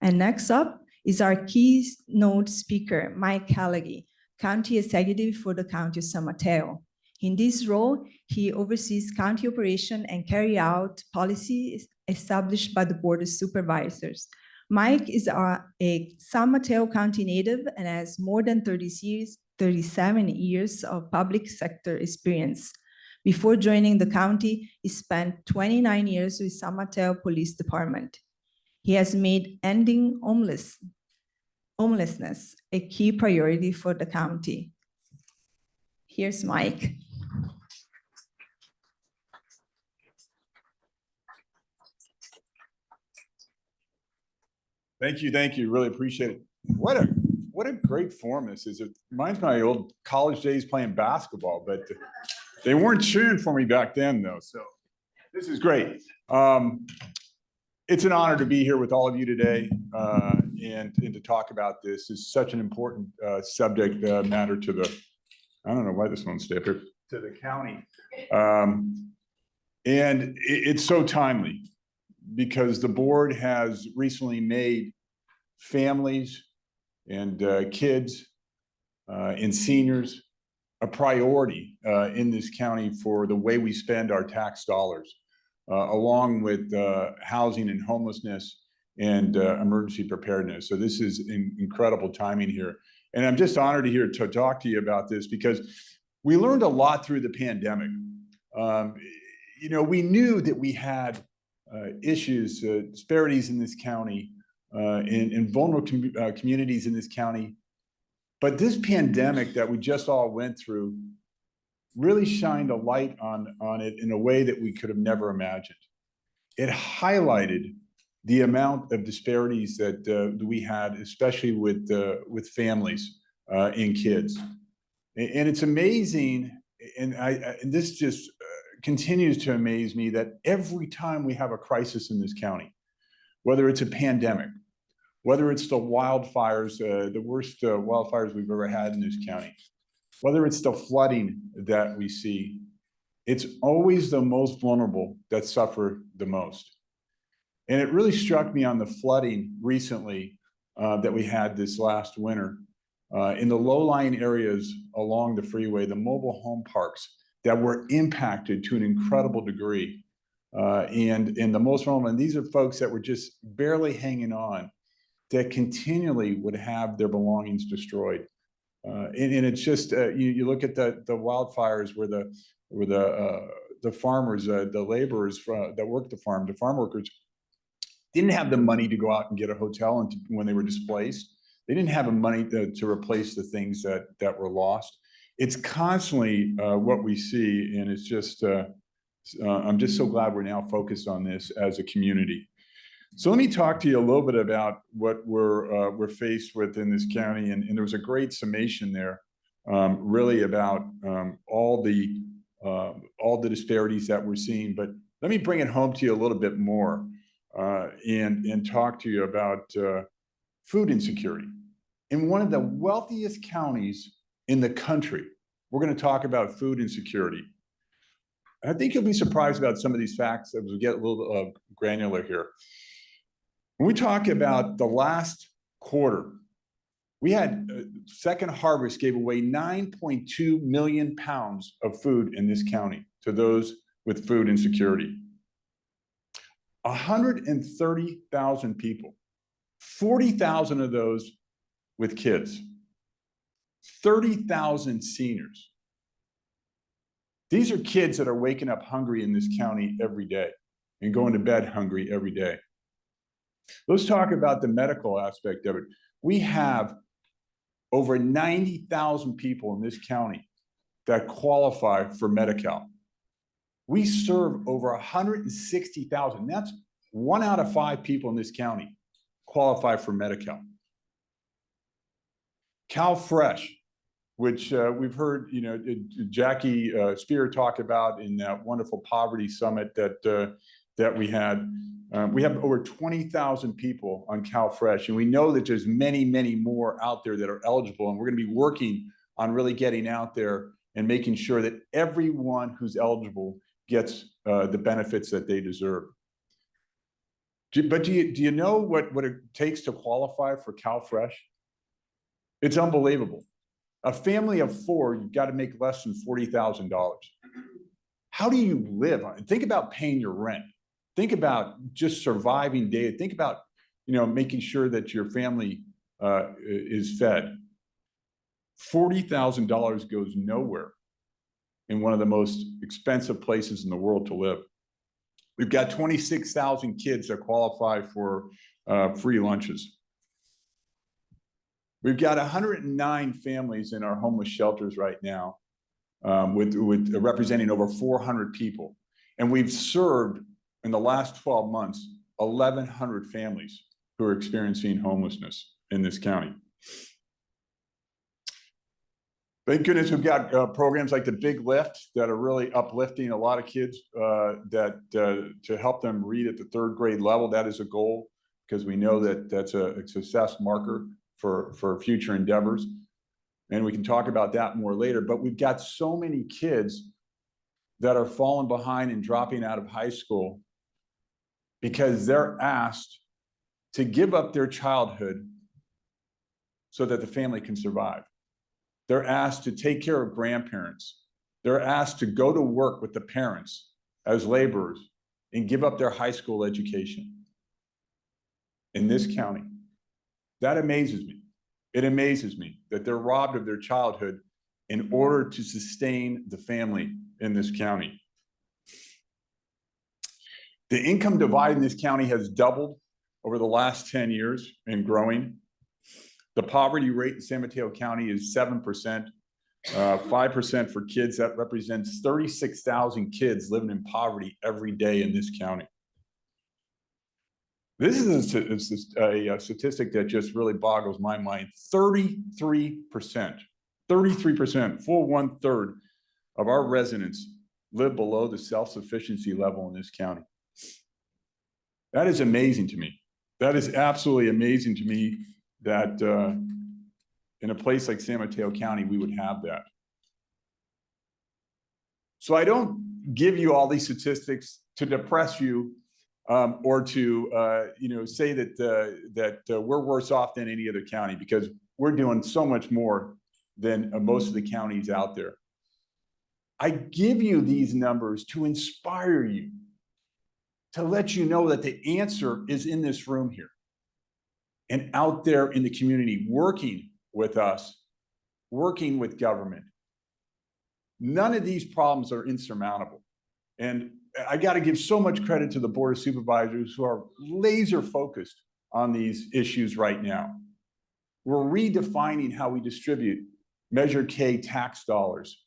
And next up is our keynote speaker, Mike Callagy, County Executive for the County of San Mateo. In this role, he oversees county operation and carry out policies established by the Board of Supervisors. Mike is a San Mateo County native and has more than 37 years of public sector experience. Before joining the county, he spent 29 years with San Mateo Police Department. He has made ending homelessness a key priority for the county. Here's Mike. Thank you. Really appreciate it. What a great forum this is. It reminds me of my old college days playing basketball, but they weren't cheering for me back then, though. So this is great. It's an honor to be here with all of you today and to talk about this. It's such an important subject matter to the, I don't know why this won't stay up here, to the county. And it's so timely because the board has recently made families and kids and seniors a priority in this county for the way we spend our tax dollars, along with housing and homelessness and emergency preparedness. So this is incredible timing here. And I'm just honored to talk to you about this because we learned a lot through the pandemic. We knew that we had issues, disparities in this county, in vulnerable communities in this county. But this pandemic that we just all went through really shined a light on it in a way that we could have never imagined. It highlighted the amount of disparities that we had, especially with families and kids. And it's amazing, and this just continues to amaze me that every time we have a crisis in this county, whether it's a pandemic, whether it's the wildfires, the worst wildfires we've ever had in this county, whether it's the flooding that we see, it's always the most vulnerable that suffer the most. And it really struck me on the flooding recently that we had this last winter in the low-lying areas along the freeway, the mobile home parks that were impacted to an incredible degree. And the most vulnerable, and these are folks that were just barely hanging on, that continually would have their belongings destroyed. And it's just, you look at the wildfires where the farmers, the laborers that work the farm workers, didn't have the money to go out and get a hotel when they were displaced. They didn't have the money to replace the things that were lost. It's constantly what we see, and it's just, I'm just so glad we're now focused on this as a community. So let me talk to you a little bit about what we're faced with in this county, and there was a great summation there, really about all the disparities that we're seeing. But let me bring it home to you a little bit more, and talk to you about food insecurity. In one of the wealthiest counties in the country, we're going to talk about food insecurity. I think you'll be surprised about some of these facts as we get a little granular here. When we talk about the last quarter, we had Second Harvest gave away 9.2 million pounds of food in this county to those with food insecurity. 130,000 people, 40,000 of those with kids, 30,000 seniors. These are kids that are waking up hungry in this county every day and going to bed hungry every day. Let's talk about the medical aspect of it. We have over 90,000 people in this county that qualify for Medi-Cal. We serve over 160,000. That's 1 out of 5 people in this county qualify for Medi-Cal. CalFresh, which we've heard, Jackie Spear talk about in that wonderful poverty summit that we had. We have over 20,000 people on CalFresh, and we know that there's many, many more out there that are eligible, and we're going to be working on really getting out there and making sure that everyone who's eligible gets the benefits that they deserve. But do you know what it takes to qualify for CalFresh? It's unbelievable. A family of 4, you've got to make less than $40,000. How do you live? Think about paying your rent. Think about just surviving day. Think about, making sure that your family is fed. $40,000 goes nowhere in one of the most expensive places in the world to live. We've got 26,000 kids that qualify for free lunches. We've got 109 families in our homeless shelters right now, with representing over 400 people. And we've served in the last 12 months, 1,100 families who are experiencing homelessness in this county. Thank goodness we've got programs like the Big Lift that are really uplifting a lot of kids to help them read at the 3rd grade level. That is a goal, because we know that that's a success marker for future endeavors. And we can talk about that more later. But we've got so many kids that are falling behind and dropping out of high school because they're asked to give up their childhood so that the family can survive. They're asked to take care of grandparents. They're asked to go to work with the parents as laborers and give up their high school education in this county. That amazes me. It amazes me that they're robbed of their childhood in order to sustain the family in this county. The income divide in this county has doubled over the last 10 years and growing. The poverty rate in San Mateo County is 7%, 5% for kids. That represents 36,000 kids living in poverty every day in this county. This is a statistic that just really boggles my mind. 33%, full 1/3 of our residents live below the self-sufficiency level in this county. That is amazing to me. That is absolutely amazing to me that in a place like San Mateo County, we would have that. So I don't give you all these statistics to depress you or to say that we're worse off than any other county, because we're doing so much more than most of the counties out there. I give you these numbers to inspire you, to let you know that the answer is in this room here and out there in the community, working with us, working with government. None of these problems are insurmountable. And I got to give so much credit to the Board of Supervisors who are laser focused on these issues right now. We're redefining how we distribute Measure K tax dollars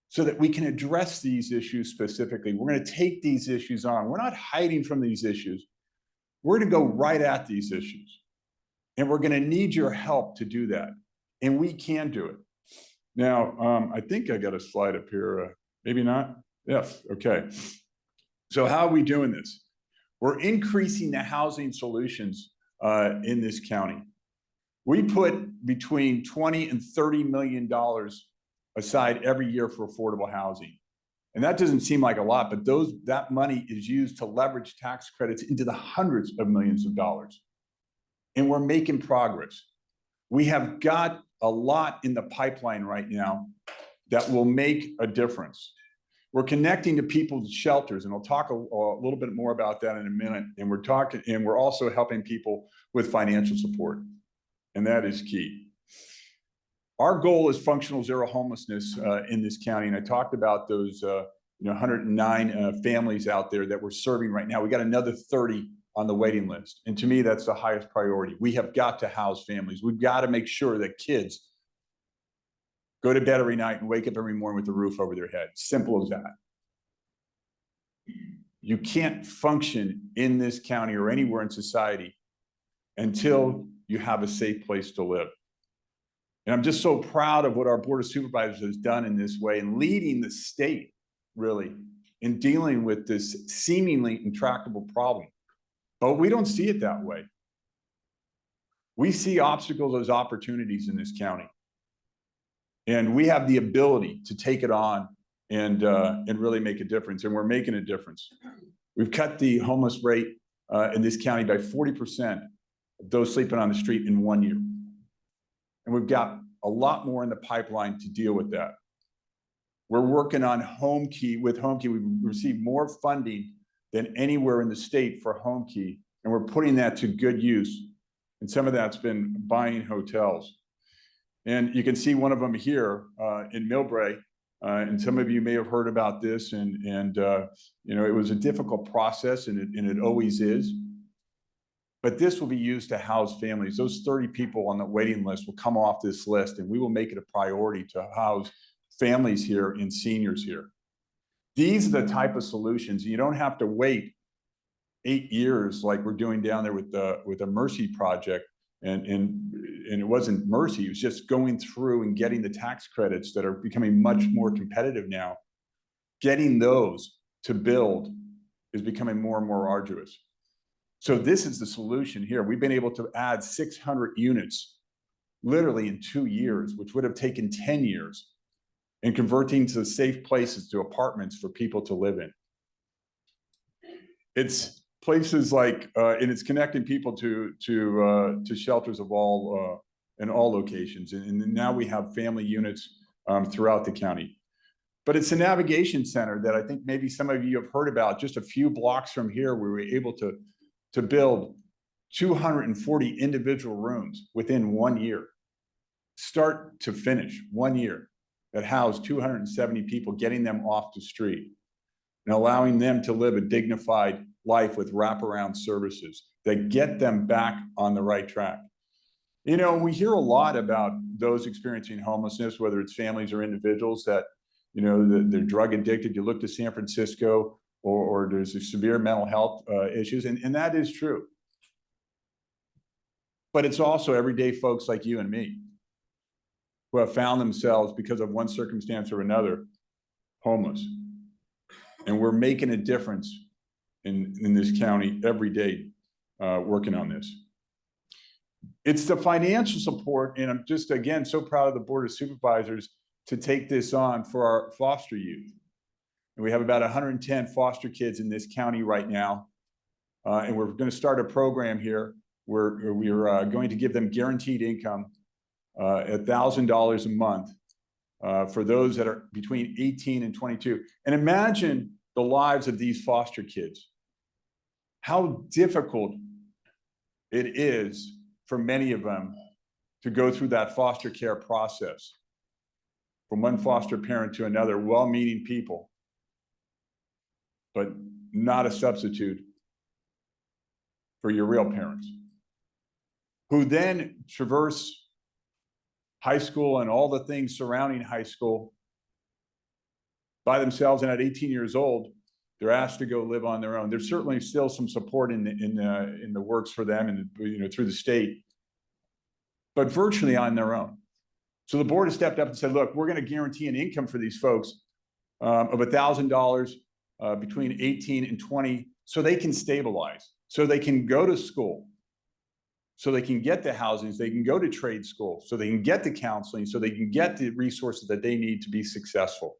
so that we can address these issues specifically. We're going to take these issues on. We're not hiding from these issues. We're going to go right at these issues. And we're going to need your help to do that. And we can do it. Now, I think I got a slide up here. Maybe not. Yes. Okay. So how are we doing this? We're increasing the housing solutions in this county. We put between $20 and $30 million aside every year for affordable housing. And that doesn't seem like a lot, but that money is used to leverage tax credits into the hundreds of millions of dollars. And we're making progress. We have got a lot in the pipeline right now that will make a difference. We're connecting to people's shelters, and I'll talk a little bit more about that in a minute. And we're also helping people with financial support, and that is key. Our goal is functional zero homelessness in this county, and I talked about those 109 families out there that we're serving right now. We got another 30 on the waiting list, and to me, that's the highest priority. We have got to house families. We've got to make sure that kids go to bed every night and wake up every morning with a roof over their head. Simple as that. You can't function in this county or anywhere in society until you have a safe place to live. And I'm just so proud of what our Board of Supervisors has done in this way and leading the state, really, in dealing with this seemingly intractable problem. But we don't see it that way. We see obstacles as opportunities in this county. And we have the ability to take it on and really make a difference. And we're making a difference. We've cut the homeless rate in this county by 40% of those sleeping on the street in 1 year. And we've got a lot more in the pipeline to deal with that. We're working on HomeKey. With HomeKey, we've received more funding than anywhere in the state for HomeKey, and we're putting that to good use. And some of that's been buying hotels. And you can see one of them here in Millbrae. And some of you may have heard about this, and you know, it was a difficult process, and it always is. But this will be used to house families. Those 30 people on the waiting list will come off this list, and we will make it a priority to house families here and seniors here. These are the type of solutions. You don't have to wait 8 years like we're doing down there with the Mercy project. And it wasn't Mercy, it was just going through and getting the tax credits that are becoming much more competitive now. Getting those to build is becoming more and more arduous. So this is the solution here. We've been able to add 600 units literally in 2 years, which would have taken 10 years, and converting to safe places to apartments for people to live in. It's places like, and it's connecting people to shelters of all, in all locations. And now we have family units throughout the county. But it's a navigation center that I think maybe some of you have heard about. Just a few blocks from here, we were able to build 240 individual rooms within 1 year, start to finish, 1 year, that housed 270 people, getting them off the street and allowing them to live a dignified life with wraparound services that get them back on the right track. You know, we hear a lot about those experiencing homelessness, whether it's families or individuals that, you know, they're drug addicted. You look to San Francisco, or there's a severe mental health issues, and that is true. But it's also everyday folks like you and me who have found themselves, because of one circumstance or another, homeless. And we're making a difference in this county every day, working on this. It's the financial support, and I'm just, again, so proud of the Board of Supervisors to take this on for our foster youth. And we have about 110 foster kids in this county right now. And we're going to start a program here where we're going to give them guaranteed income, $1,000 a month, for those that are between 18 and 22. And imagine the lives of these foster kids. How difficult it is for many of them to go through that foster care process, from one foster parent to another, well-meaning people, but not a substitute for your real parents, who then traverse high school and all the things surrounding high school by themselves, and at 18 years old, they're asked to go live on their own. There's certainly still some support in the works for them, and, you know, through the state, but virtually on their own. So the board has stepped up and said, look, we're going to guarantee an income for these folks of $1,000 between 18 and 20, so they can stabilize, so they can go to school, so they can get the housing, so they can go to trade school, so they can get the counseling, so they can get the resources that they need to be successful.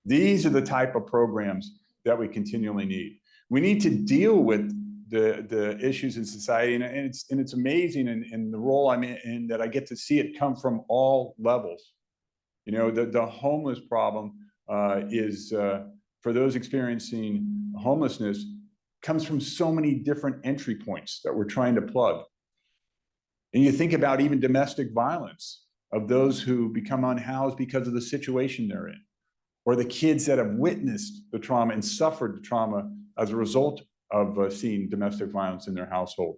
These are the type of programs that we continually need. We need to deal with the issues in society, and it's amazing in the role I'm in that I get to see it come from all levels. You know, the homeless problem is for those experiencing homelessness, comes from so many different entry points that we're trying to plug. And you think about even domestic violence of those who become unhoused because of the situation they're in, or the kids that have witnessed the trauma and suffered the trauma as a result of seeing domestic violence in their household.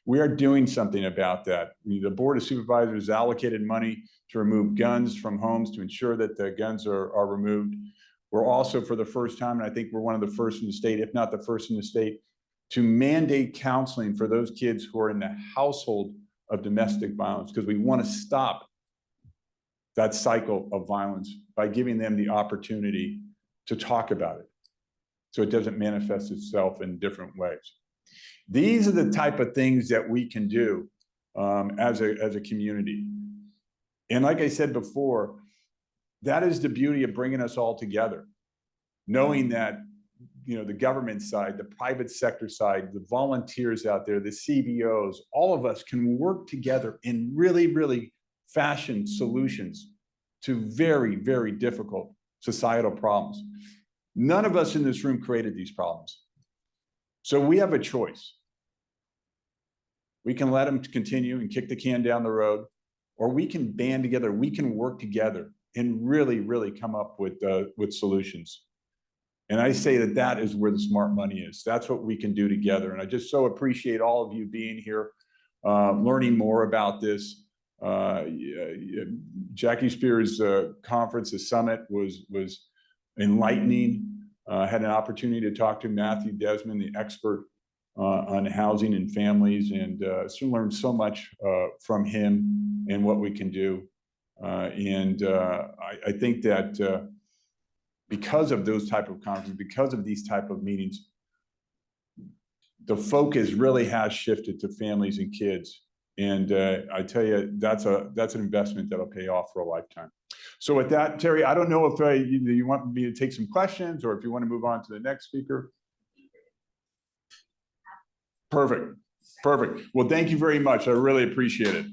We are doing something about that. The Board of Supervisors allocated money to remove guns from homes to ensure that the guns are removed. We're also, for the first time, and I think we're one of the first in the state, if not the first in the state, to mandate counseling for those kids who are in the household of domestic violence, because we want to stop that cycle of violence by giving them the opportunity to talk about it, so it doesn't manifest itself in different ways. These are the type of things that we can do as a community. And like I said before, that is the beauty of bringing us all together, knowing that the government side, the private sector side, the volunteers out there, the CBOs, all of us can work together and really, really fashion solutions to very, very difficult societal problems. None of us in this room created these problems. So we have a choice. We can let them continue and kick the can down the road, or we can band together, we can work together and really, really come up with solutions. And I say that that is where the smart money is. That's what we can do together. And I just so appreciate all of you being here, learning more about this. Jackie Spears' conference, the summit was enlightening. Had an opportunity to talk to Matthew Desmond, the expert on housing and families, and learned so much from him and what we can do. I think that because of those type of conferences, because of these type of meetings, the focus really has shifted to families and kids. And I tell you, that's an investment that'll pay off for a lifetime. So with that, Terry, I don't know if you want me to take some questions or if you want to move on to the next speaker. Perfect. Perfect. Well, thank you very much. I really appreciate it.